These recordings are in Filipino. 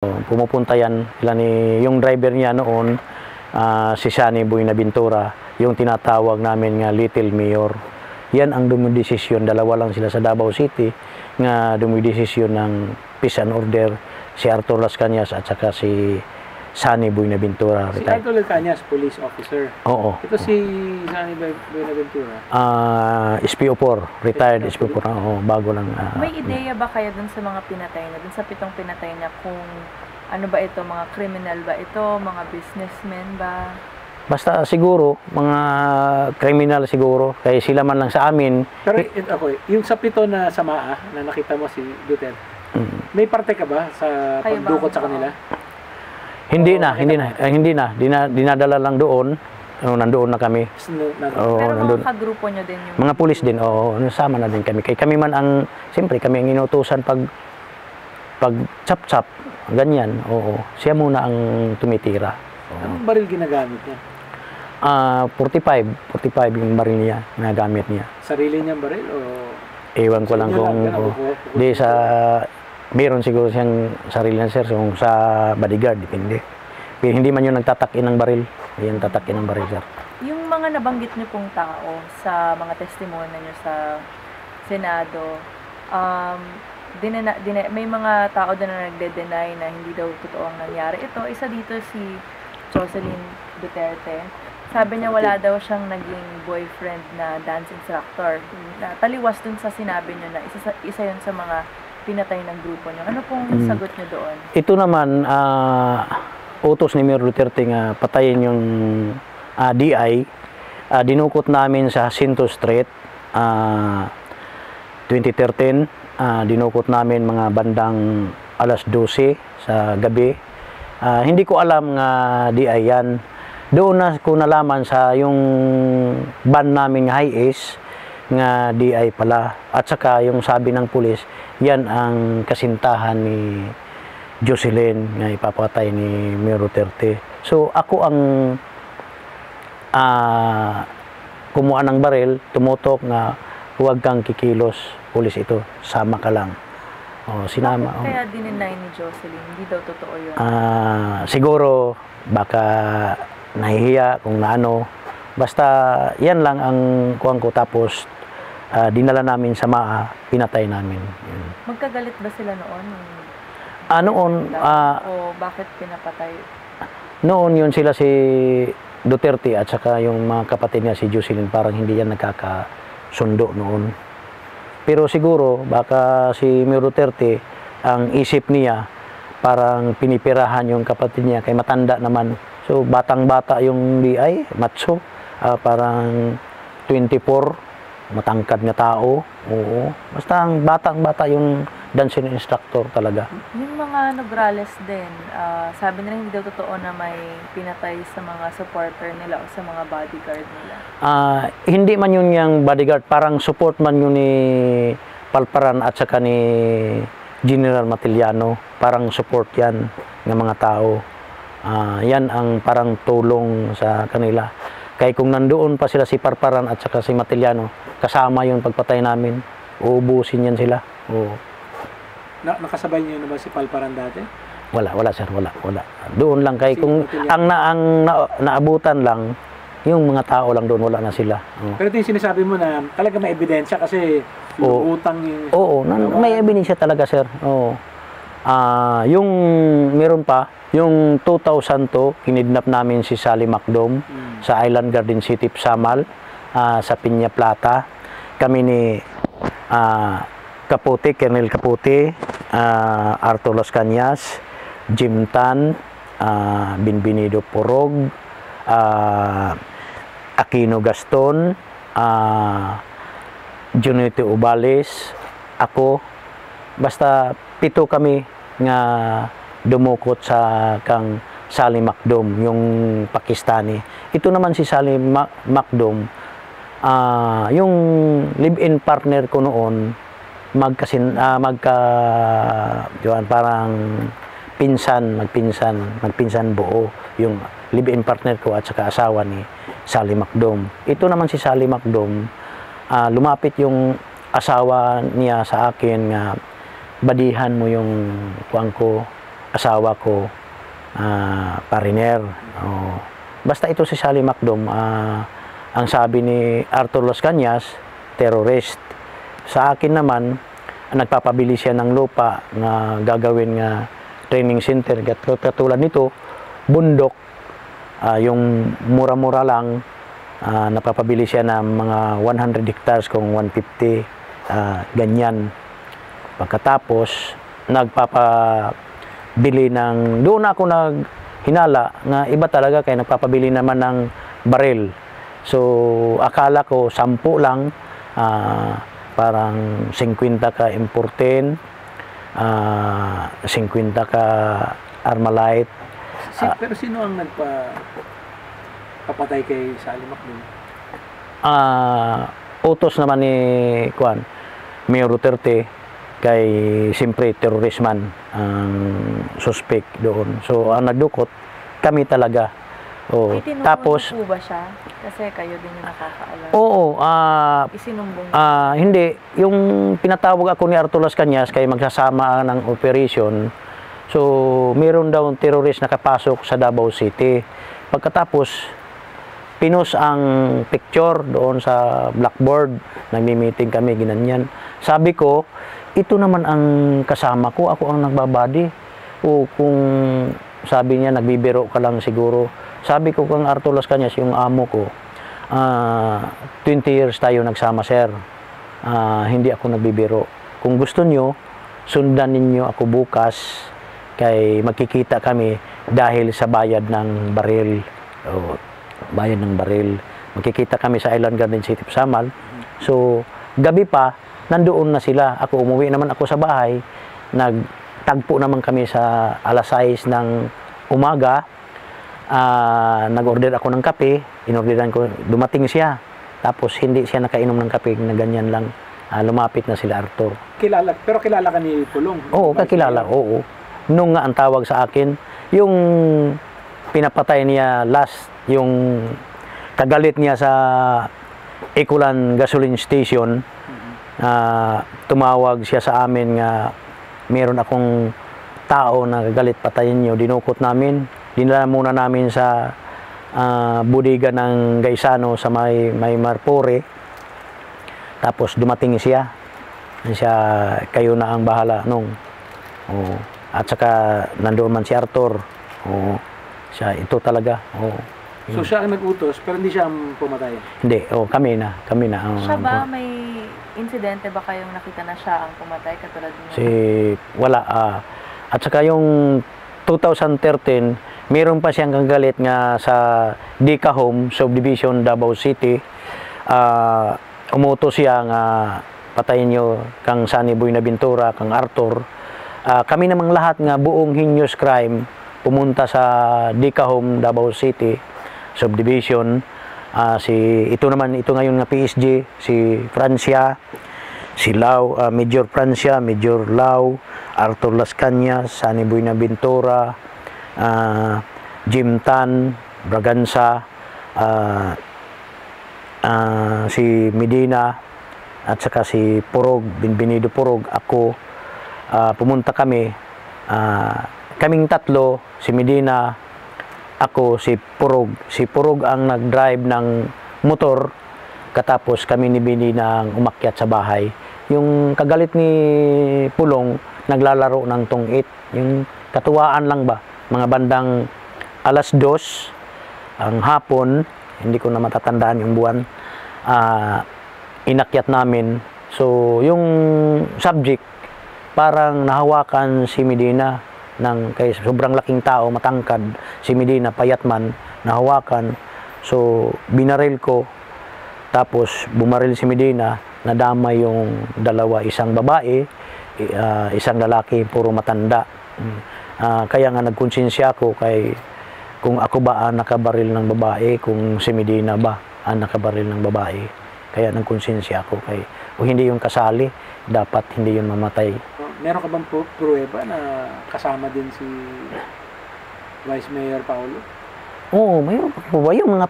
Pumupunta yan, yung driver niya noon, si Shani Buenaventura, yung tinatawag namin nga Little Mayor. Yan ang dumidesisyon, dalawa lang sila sa Davao City, nga dumidesisyon ng peace and order, si Arthur Las Cañas at saka si Shani Buenaventura. Si Arthur Las Cañas, police officer. Oo. Ito si Shani Buenaventura. SPO4, retired SPO4, bago lang. May ideya ba kayo dun sa mga pinatay na, dun sa 7 pinatay na, kung ano ba ito, mga criminal ba ito, mga businessmen ba? Basta siguro, mga kriminal siguro, kaya sila man lang sa amin. Pero yung sa 7 na samaa na nakita mo si Duterte, may parte ka ba sa pagdukot sa kanila? Hindi na. Dinadala lang doon. Nandoon na kami. Pero mga kagrupo nyo din yung... Mga pulis din, nasama na din kami. Kami man ang, siyempre kami ang inutusan pag chap-chap, ganyan, siya muna ang tumitira. Anong baril ginagamit niya? 45 yung baril niya, ginagamit niya. Sarili niyang baril o... Ewan ko lang kung... Di sa... Meron siguro siyang sarili na sir, so sa bodyguard, depende. Pero hindi man yung nagtatakin ng baril. Yung tatakin ng baril, sir. Yung mga nabanggit niyo pong tao sa mga testimony niyo sa Senado, may mga tao doon na nagde-deny na hindi daw totoo ang nangyari. Ito, isa dito si Jocelyn Duterte. Sabi niya wala daw siyang naging boyfriend na dance instructor. Taliwas dun sa sinabi niyo na isa yun sa mga pinatay ng grupo niyo. Ano pong sagot niyo doon? Ito naman, utos ni Mayor Duterte nga patayin yung DI. Dinukot namin sa Jacinto Street, 2013. Dinukot namin mga bandang alas 12 sa gabi. Hindi ko alam nga DI yan. Doon na ko nalaman sa yung band namin high ace nga DI pala. At saka yung sabi ng pulis, yan ang kasintahan ni Jocelyn nga ipapatay ni Mayor Duterte. So ako ang kumuha ng baril, tumutok nga huwag kang kikilos, pulis ito, sama ka lang. Sinama. Kaya dininay ni Jocelyn, hindi daw totoo yun? Siguro baka nahihiya kung naano. Basta yan lang ang kuwang ko, tapos dinala namin sa MAA, pinatay namin. Magkagalit ba sila noon? O bakit pinapatay? Noon yun sila si Duterte at saka yung mga kapatid niya si Jocelyn, parang hindi yan nagkakasundo noon. Pero siguro baka si Mayor Duterte, ang isip niya parang pinipirahan yung kapatid niya kay matanda naman. So batang-bata yung DI, macho, parang 24, matangkad na tao. Oo. Basta ang batang-bata yung dancing instructor talaga. Yung mga Nograles din, sabi nila hindi daw totoo na may pinatay sa mga supporter nila o sa mga bodyguard nila. Hindi man yun yung bodyguard, parang support man yun ni Palparan at saka ni General Matiliano. Parang support yan ng mga tao. Yan ang parang tulong sa kanila. Kaya kung nandoon pa sila si Parparan at saka si Matiliano, kasama yung pagpatay namin, uubusin yan sila. Oo. Nakasabay niyo na ba si Palparan dati? Wala sir, wala. Doon lang kay kung ang naabutan lang yung mga tao lang doon, wala na sila. Pero ito yung sinasabi mo na talaga may ebidensya kasi utang yung... Oo, may ebidensya talaga sir. Oo. Yung meron pa, yung 2002, kinidnap namin si Sally Macdom sa Island Garden City, Samal, sa Piña Plata. Kami ni Capote, Colonel Capote, Arthur Las Cañas, Jim Tan, Binbinido Porog, Aquino Gaston, Junito Ubales, ako. Basta 7 kami nga dumukot sa kang Sally Macdom, yung Pakistani. Ito naman si Sally Macdom, yung live-in partner ko noon, parang magpinsan buo, yung live-in partner ko at saka asawa ni Sally Macdom. Ito naman si Sally Macdom, lumapit yung asawa niya sa akin nga, badihan mo yung kuwang ko, asawa ko, pariner. Basta ito si Sally Macdom, ang sabi ni Arthur Las Cañas, terrorist. Sa akin naman, nagpapabili siya ng lupa na gagawin nga training center. Katulad nito, bundok, yung mura-mura lang, napapabili siya ng mga 100 hectares kung 150, ganyan. Pagkatapos, nagpapabili ng, doon ako naghinala na iba talaga kaya nagpapabili naman ng baril. So, akala ko 10 lang, parang 50 ka importin, 50 ka Armalite. Pero sino ang nagpapatay kay Sally Macdom? Utos naman ni Mayor Duterte, kay siyempre terroristman ang suspect doon. So, ang nagdukot, kami talaga. Tapos, po ba siya? Kasi kayo din yung nakakaalam. Oo. Isinumbong. Hindi. Yung pinatawag ako ni Arthur Las Cañas kay magsasama ng operation. So, meron daw terrorist nakapasok sa Davao City. Pagkatapos, pinost ang picture doon sa blackboard. Nagmi-meeting kami, ginanyan. Sabi ko, ito naman ang kasama ko. Ako ang nagbabadi. O kung sabi niya, nagbibiro ka lang siguro. Sabi ko kung Arthur Las Cañas, yung amo ko, 20 years tayo nagsama, sir. Hindi ako nagbibiro. Kung gusto nyo, sundan ninyo ako bukas kay magkikita kami dahil sa bayad ng baril. Bayad ng baril. Magkikita kami sa Island Garden City, Samal. So, gabi pa, nandoon na sila. Ako, umuwi naman ako sa bahay. Nagtagpo naman kami sa alas 6 ng umaga. Nag-order ako ng kape, inorderan ko, dumating siya. Tapos hindi siya nakainom ng kape, na ganyan lang. Lumapit na sila Arthur. Pero kilala ka ni Pulong? Oo, kakilala, oo. Nung nga ang tawag sa akin, yung pinapatay niya last, yung kagalit niya sa Ecolan Gasoline Station, tumawag siya sa amin nga meron akong tao na kagalit patayin niyo, dinukot namin. Dinala muna namin sa bodega ng Gaisano sa may Marpore. Tapos dumating siya. Kayo na ang bahala nung. At saka nandoon man si Arthur. Siya, ito talaga. So siya ang nag-utos pero hindi siya ang pumatay? Hindi, kami na. Siya ba, may insidente ba kayong nakita na siya ang pumatay katulad niyo? Wala. At saka yung 2013, meron pa siyang kagalit nga sa Dika Home, Subdivision, Davao City. Umutos siya nga patayin niyo kang Sunny Buenaventura, kang Arthur. Kami namang lahat nga buong heinous crime pumunta sa Dika Home, Davao City, Subdivision. Ito ngayon nga PSG, si Francia, si Lau, Major Francia, Major Lau, Arthur Las Cañas, Sunny Buenaventura, Jim Tan, Braganza, si Medina, at saka si Purog, Binbinido Purog, ako. Pumunta kami, kaming tatlo, si Medina, ako, si Purog. Si Purog ang nag-drive ng motor, katapos kami ni Medina ang umakyat sa bahay. Yung kagalit ni Pulong, naglalaro ng tungit. Yung katuwaan lang ba? Mga bandang alas 2 ang hapon, hindi ko na matatandaan yung buwan, inakyat namin. So, yung subject, parang nahawakan si Medina kay sobrang laking tao, matangkad. Si Medina, payat man, nahawakan. So, binaril ko. Tapos, bumaril si Medina, nadama yung dalawa, isang babae, isang lalaki, puro matanda. Kaya nga nagkonsensya ako kung ako ba ang nakabaril ng babae, kung si Medina ba ang nakabaril ng babae. Kaya nagkonsensya ako o hindi yung kasali, dapat hindi yun mamatay. Meron ka bang pruweba na kasama din si Vice Mayor Paulo? Oo, mayroon po ba yung mga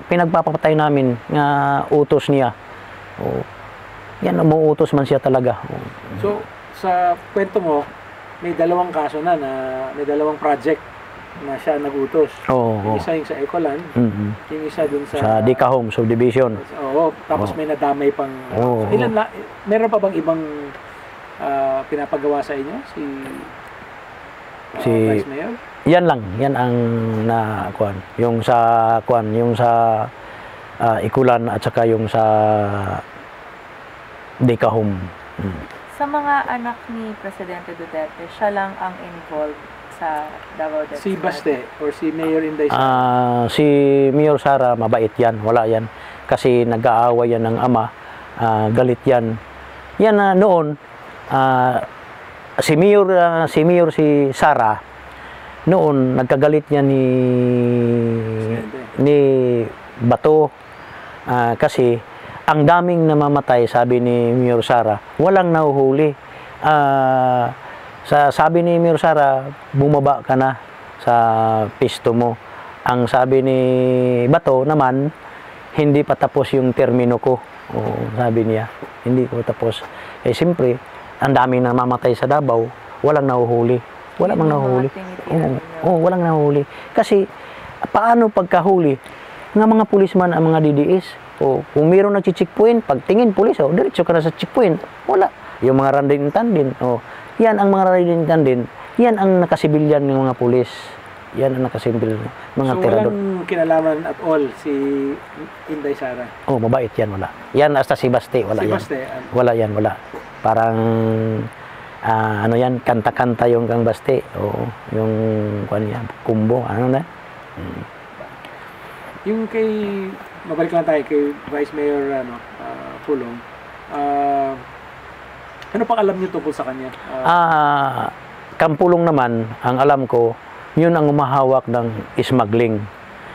pinagpapatay namin nga utos niya. Yan, umuutos man siya talaga. So, sa kwento mo, may dalawang kaso na may dalawang project na siya nagutos. Oo. Yung isa yung sa Ecoland, yung isa dun Sa Dicahome Subdivision. Oo, tapos may nadamay pang Oo. meron pa bang ibang pinapagawa sa inyo si Vice Mayor? Yan lang, yan ang yung sa Ikulan at saka yung sa Dicahome. Sa mga anak ni Presidente Duterte, siya lang ang involved sa Davao Del Si Sur. Baste or si Mayor Inday Si Mayor Sara, mabait yan, wala yan. Kasi nag-aaway yan ng ama, galit yan. Yan noon, si Sara, noon nagkagalit niya ni Bato, kasi ang daming namamatay, sabi ni Mayor Sara, walang nahuhuli. Sabi ni Mayor Sara, bumaba ka na sa pisto mo. Ang sabi ni Bato naman, hindi pa tapos yung termino ko. Sabi niya, hindi ko tapos. Siyempre, ang daming namamatay sa Davao, walang nahuhuli. Wala mang nahuhuli. Walang nahuhuli. Kasi, paano pagkahuli? Nga mga pulisman ang mga DDS. Kung mayroong nag-checkpoint, pagtingin pulis, diretso ka na sa checkpoint. Wala. Yung mga randin-tandin, yan ang mga randin-tandin, yan ang nakasibilyan ng mga pulis. Yan ang nakasibilyan ng mga tirador. Walang kinalaman at all si Inday Sara? Mabait yan, wala. Yan, hasta si Baste, wala yan. Baste? Wala yan, wala. Parang, kanta-kanta yung kang Baste. Yung, kumbo, Yung mabalik lang tayo kay Vice Mayor Pulong. Ano pang alam niyo tungkol sa kanya? Kampulong naman, ang alam ko, yun ang humahawak ng smuggling.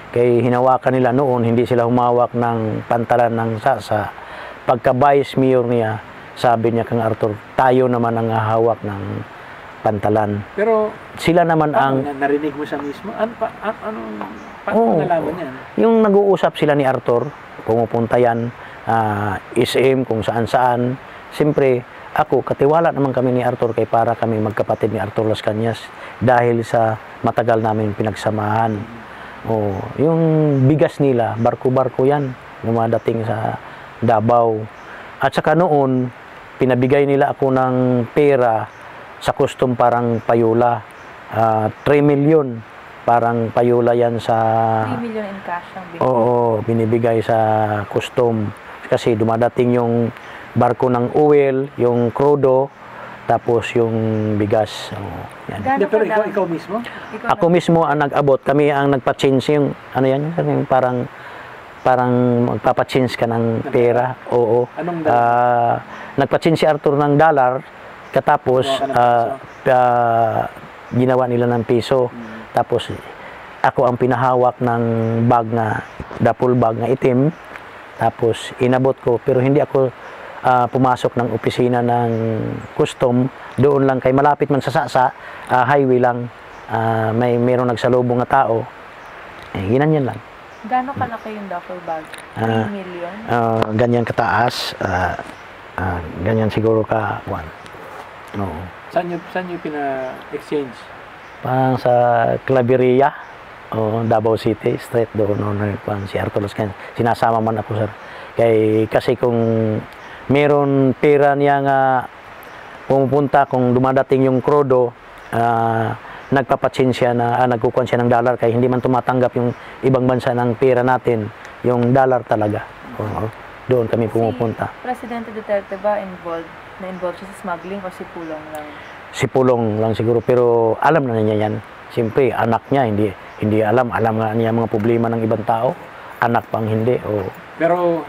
Kaya hinawakan nila noon, hindi sila humawak ng pantalan ng sasa. Pagka Vice Mayor niya, sabi niya kang Arthur, tayo naman ang hahawak ng pantalan. Pero sila naman ang narinig mo siya mismo? Paano nalaman yan? Yung nag-uusap sila ni Arthur, pumupunta yan, SM, kung saan-saan. Siyempre, ako, katiwala naman kami ni Arthur kay para kami magkapatid ni Arthur Las Cañas dahil sa matagal namin pinagsamahan. Yung bigas nila, barko-barko yan, dumadating sa Davao. At saka noon, pinabigay nila ako ng pera sa custom parang payula. 3 million, parang payula yan sa... 3 million in cash ang binibigay. Binibigay sa custom. Kasi dumadating yung barko ng oil, yung crudo, tapos yung bigas. Yan. Pero ikaw mismo? Ako mismo ang nag-abot. Kami ang nagpa-change yung, yung parang magpapa-change ka ng pera. Anong dollar? Nagpa-change si Arthur ng dollar, katapos ginawa nila ng piso. Tapos ako ang pinahawak ng bag na, duffel bag na itim. Tapos inabot ko, pero hindi ako pumasok ng opisina ng custom. Doon lang kay malapit man sa Sasa, highway lang, mayroong nagsalubong na tao. Ginanyan lang. Gaano kalaki yung duffel bag? 3 million? Ganyan kataas. Ganyan siguro ka, Saan nyo pina-exchange? Parang sa Claveria, Davao City, straight doon, si Arthur Las Cañas. Sinasama man ako, sir. Kasi kung meron pera niya nga pumupunta, kung dumadating yung crudo, nagpapachange siya nagkukuhan siya ng dollar, kaya hindi man tumatanggap yung ibang bansa ng pera natin, yung dollar talaga. Doon kami pumupunta. Si Presidente Duterte ba na-involved siya sa smuggling o si Pulong lang? Si Pulong lang siguro, pero alam na niya yan. Siyempre, anak niya, hindi alam nga niya mga problema ng ibang tao, anak pang hindi. Pero